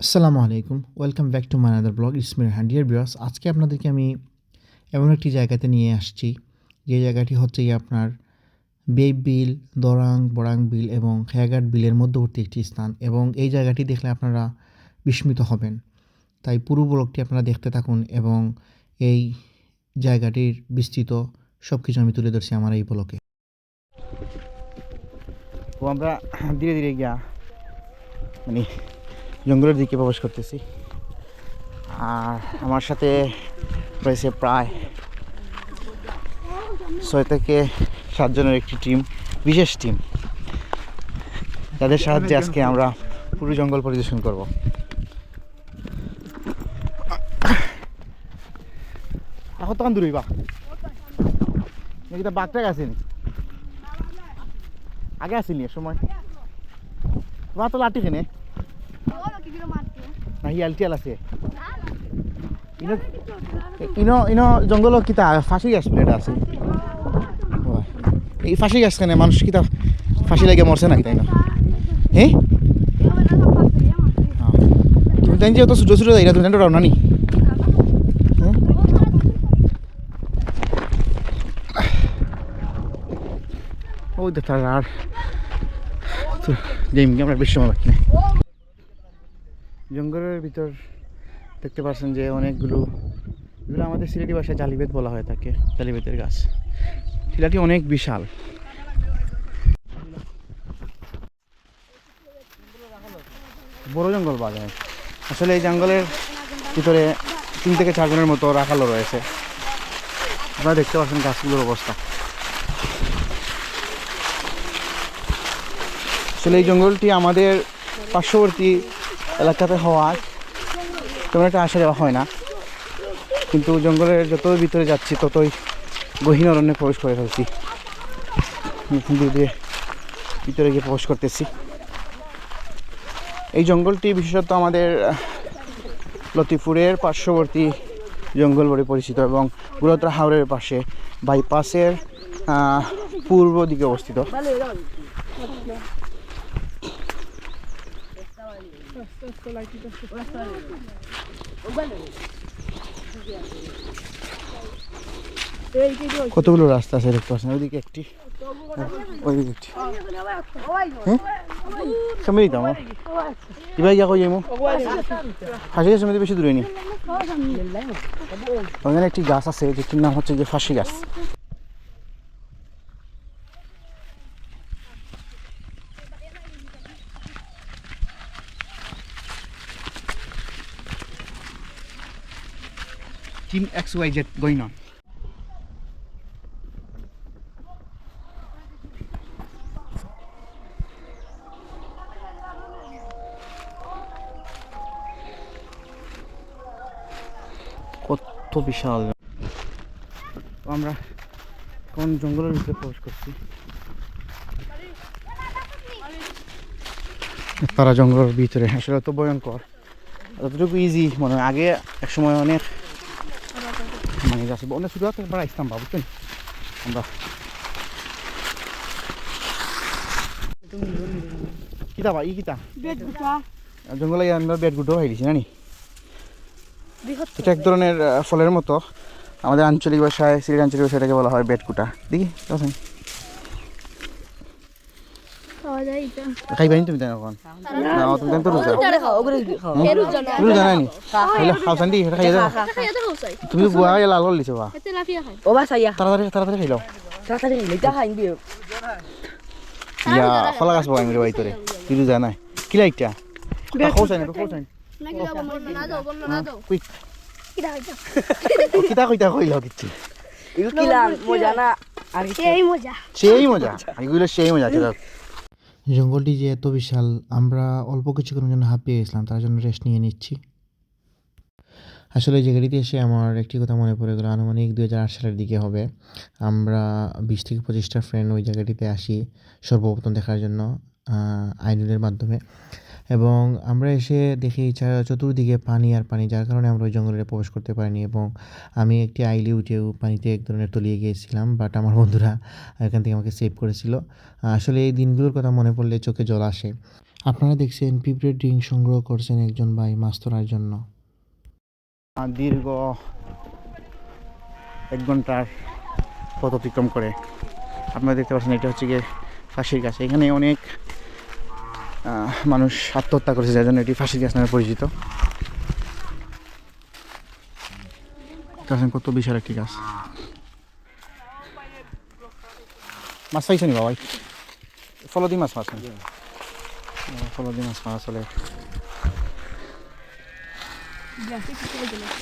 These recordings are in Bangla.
আসসালামু আলাইকুম, welcome back to my other blog. It's me Raihan. Dear viewers, আজকে আপনাদেরকে আমি এমন একটি জায়গাতে নিয়ে আসছি, যে জায়গাটি হচ্ছে গিয়ে আপনার বেইব বিল, দরাং বরাং বিল এবং খেয়াঘাট বিলের মধ্যবর্তী একটি স্থান, এবং এই জায়গাটি দেখলে আপনারা বিস্মিত হবেন। তাই পুরো ব্লগটি আপনারা দেখতে থাকুন, এবং এই জায়গাটির বিস্তৃত সব কিছু আমি তুলে ধরছি আমার এই ব্লগে। তো আমরা ধীরে ধীরে গিয়া মানে জঙ্গলের দিকে প্রবেশ করতেছি। আর আমার সাথে রয়েছে প্রায় 6 থেকে 7 জনের একটি টিম, বিশেষ টিম, যাদের সাহায্যে আজকে আমরা পুরো জঙ্গল পরিদর্শন করব। এখন তখন দূরই বা নাকি তা বাঘটাক আসেনি, আগে আসেনি সময় তোমার তো লাঠি খেনে না হিয়ালটিয়াল আছে ইনো ইনো ইনো জঙ্গল কিতা ফাঁসি গাছ প্লেট আছে। এই ফাঁসি গাছ কেন মানুষ কিতা ফাঁসি লাগে মরছে নাকি তাই না? হ্যাঁ, তুমি তাই যে অত ছোটো ছোটো যাই তুমি রাও নানি। ওই দেখা আর গেম আমরা বেশি সময় বাকি না। জঙ্গলের ভিতর দেখতে পাচ্ছেন যে অনেকগুলো, এগুলো আমাদের সিলেটি ভাষায় জালিবেত বলা হয়ে থাকে, জালিবেতের গাছ। টিলাটি অনেক বিশাল। বড় জঙ্গল পাওয়া যায় আসলে এই জঙ্গলের ভিতরে 3 থেকে 4 জনের মতো রাখালও রয়েছে। আপনারা দেখতে পাচ্ছেন গাছগুলোর অবস্থা। আসলে এই জঙ্গলটি আমাদের পার্শ্ববর্তী এলাকাতে হওয়ায় তেমন একটা আসা যাওয়া হয় না, কিন্তু জঙ্গলের যত ভিতরে যাচ্ছি ততই গহীন অরণ্যে প্রবেশ করে ফেলছি। ধীরে ধীরে ভিতরে গিয়ে প্রবেশ করতেছি। এই জঙ্গলটি বিশেষত আমাদের লতিফুরের পার্শ্ববর্তী জঙ্গল বলে পরিচিত, এবং গুরুত্রা হাওরের পাশে বাইপাসের পূর্ব দিকে অবস্থিত। কতগুলো রাস্তা আছে দেখতে পাচ্ছেন, ওইদিকে একটি, ওইদিকে একটি। হ্যাঁ সামনে দিতাম এবার গিয়া কই যাইমু ফাঁসি গাছ মধ্যে বেশি দূরে নি। ওখানে একটি গাছ আছে যেটির নাম হচ্ছে যে ফাঁসি গাছ। Team XYZ going on. কত বিশাল! আমরা কোন জঙ্গলের ভিতরে প্রবেশ করছি। তারা জঙ্গলের ভিতরে আসলে তো ভয়ঙ্কর, যতটুকু ইজি মনে হয়। আগে এক সময় অনেক মানে যাচ্ছে অনেক শুরু আমরা আসতাম বা বুঝছেন। আমরা কিতা বা ই কিতা জঙ্গলে আমরা বেড গুটো হয়ে দিছি নানি। এটা এক ধরনের ফলের মতো, আমাদের আঞ্চলিক ভাষায়, সিলেট আঞ্চলিক ভাষায় এটাকে বলা হয় বেডকুটা। দেখি খাইবানি তুমি তাই এখন না তুমি তো রোজা নানি খাওসান দি এটা খাইয়া যাও। তুমি বুয়া লাল লাল দিছো বা তাড়াতাড়ি তাড়াতাড়ি খাইলাও। ইয়া ফলা গাছ বগাই মেরে বাইতরে তুই রোজা নাই কি লাইটা খাওসান একটু খাওসান কুইক কিতা কইতা কইলাও কিচ্ছু সেই মজা এগুলো সেই মজা। জঙ্গলটি যে এত বিশাল, আমরা অল্প কিছুক্ষণের জন্য হাঁপিয়ে গেছিলাম, তার জন্য রেস্ট নিয়ে নিচ্ছি। আসলে এই জায়গাটিতে এসে আমার একটি কথা মনে পড়ে গেলো। আনুমানিক 2008 সালের দিকে হবে, আমরা 20 থেকে 25টা ফ্রেন্ড ওই জায়গাটিতে আসি সর্বপ্রথম দেখার জন্য আইনুলের মাধ্যমে, এবং আমরা এসে দেখি চতুর্দিকে পানি আর পানি, যার কারণে আমরা ওই জঙ্গলে প্রবেশ করতে পারিনি, এবং আমি একটি আইলে উঠেও পানিতে এক ধরনের তলিয়ে গিয়েছিলাম, বাট আমার বন্ধুরা এখান থেকে আমাকে সেভ করেছিল। আসলে এই দিনগুলোর কথা মনে পড়লে চোখে জল আসে। আপনারা দেখছেন পিঁপড়ের ডিম সংগ্রহ করছেন একজন ভাই মাছ ধরার জন্য। দীর্ঘ 1 ঘন্টার পথ অতিক্রম করে আপনারা দেখতে পাচ্ছেন এটা হচ্ছে গিয়ে ফাঁসির গাছ। এখানে অনেক মানুষ আত্মহত্যা করেছে, যার জন্য এটি ফাঁসির গাছ নামে পরিচিত। কত বিশাল একটি গাছ। মাছ পাইছো নি বাবাই? ফলদি মাছ পাচ্ছেন? ফলদি মাছ পাওয়া চলে।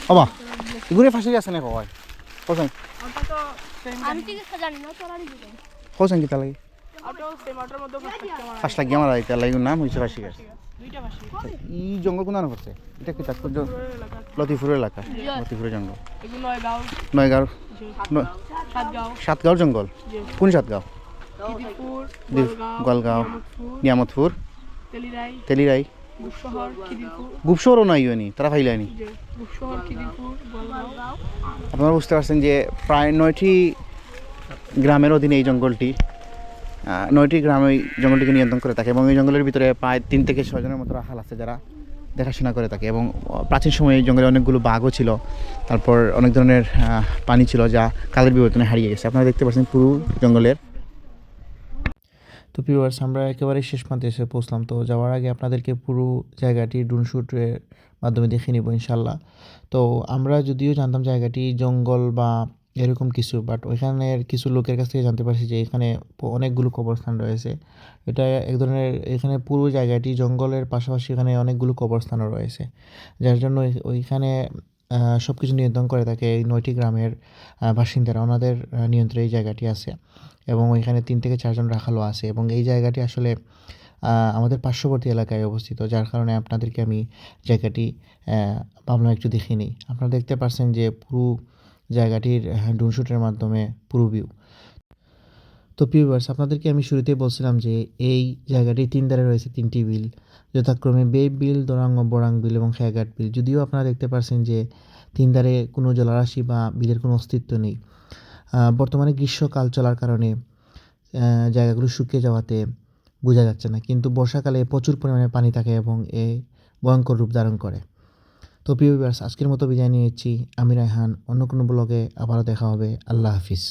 বাবা এগুলো ফাঁসি গেছে না বাবাই? কোথায় আমি ঠিক আছে জানি না তোরা দিবি কোথায় কিতা লাগে? অটো সেম অটোর মধ্যে ফাঁস লাগিয়ে আমার এটা লাগে নাম হয়েছে ফাঁসি গাছ। দুইটা ভাষী এই জঙ্গল কোন নাম করছে? এটা কি তাৎপর্য? লতিফুরের এলাকা, লতিফুরের জঙ্গল। এগুলো নয়গাঁও নয়গাঁও, সাতগাঁও সাতগাঁওর জঙ্গল। কোন সাতগাঁও? খিদিরপুর গোয়ালগাঁও, নিয়ামতপুর, তেলিরাই তেলিরাই, বুকশহর খিদিরপুর গুপশহরও নাই হয়নি, তারা ফাইলানি। বুকশহর খিদিরপুর গোয়ালগাঁও। আপনারা বুঝতে পারছেন যে প্রায় 9টি গ্রামের অধীনে এই জঙ্গলটি, 9টি গ্রাম এই জঙ্গলটিকে নিয়ন্ত্রণ করে থাকে এবং এই জঙ্গলের ভিতরে প্রায় 3 থেকে 6 জনের মতো রাখাল আছে যারা দেখাশোনা করে থাকে। এবং প্রাচীন সময়ে এই জঙ্গলে অনেকগুলো বাঘও ছিল, তারপর অনেক ধরনের পানি ছিল যা কালের বিবর্তনে হারিয়ে গেছে। আপনারা দেখতে পাচ্ছেন পুরো জঙ্গলের। তো ভিউয়ার্স, আমরা একেবারে শেষ প্রান্তে এসে পৌঁছলাম। তো যাওয়ার আগে আপনাদেরকে পুরো জায়গাটি ড্রোন শ্যুটের মাধ্যমে দেখে নিব ইনশাল্লাহ। তো আমরা যদিও জানতাম জায়গাটি জঙ্গল বা এরকম কিছু, বাট ওইখানের কিছু লোকের কাছ থেকে জানতে পারছি যে এখানে অনেকগুলো কবরস্থান রয়েছে। এটা এক ধরনের, এখানে পুরো জায়গাটি জঙ্গলের পাশাপাশি এখানে অনেকগুলো কবরস্থানও রয়েছে, যার জন্য ওইখানে সব কিছু নিয়ন্ত্রণ করে থাকে এই 9টি গ্রামের বাসিন্দারা। ওনাদের নিয়ন্ত্রণে এই জায়গাটি আছে এবং ওইখানে 3 থেকে 4 জন রাখালও আছে এবং এই জায়গাটি আসলে আমাদের পার্শ্ববর্তী এলাকায় অবস্থিত, যার কারণে আপনাদেরকে আমি জায়গাটি ভাবলাম একটু দেখিয়ে নিই। আপনারা দেখতে পাচ্ছেন যে পুরো জায়গাটির ড্রোন শ্যুটের মাধ্যমে পুরো ভিউ। তো ভিউয়ার্স, আপনাদেরকে আমি শুরুতেই বলছিলাম যে এই জায়গাটি 3 ধারে রয়েছে 3টি বিল, যথাক্রমে বে বিল, দরাং ও বরাং বিল এবং খেয়াঘাট বিল। যদিও আপনারা দেখতে পাচ্ছেন যে 3 ধারে কোনো জলরাশি বা বিলের কোনো অস্তিত্ব নেই। বর্তমানে গ্রীষ্মকাল চলার কারণে জায়গাগুলো শুকিয়ে যাওয়াতে বোঝা যাচ্ছে না, কিন্তু বর্ষাকালে প্রচুর পরিমাণে পানি থাকে এবং এ ভয়ঙ্কর রূপ ধারণ করে। তো ভিউয়ার্স, আজকের মতো বিদায় নিয়েছি। আমি রায়হান। অন্য কোনো ব্লগে আবারও দেখা হবে। আল্লাহ হাফিজ।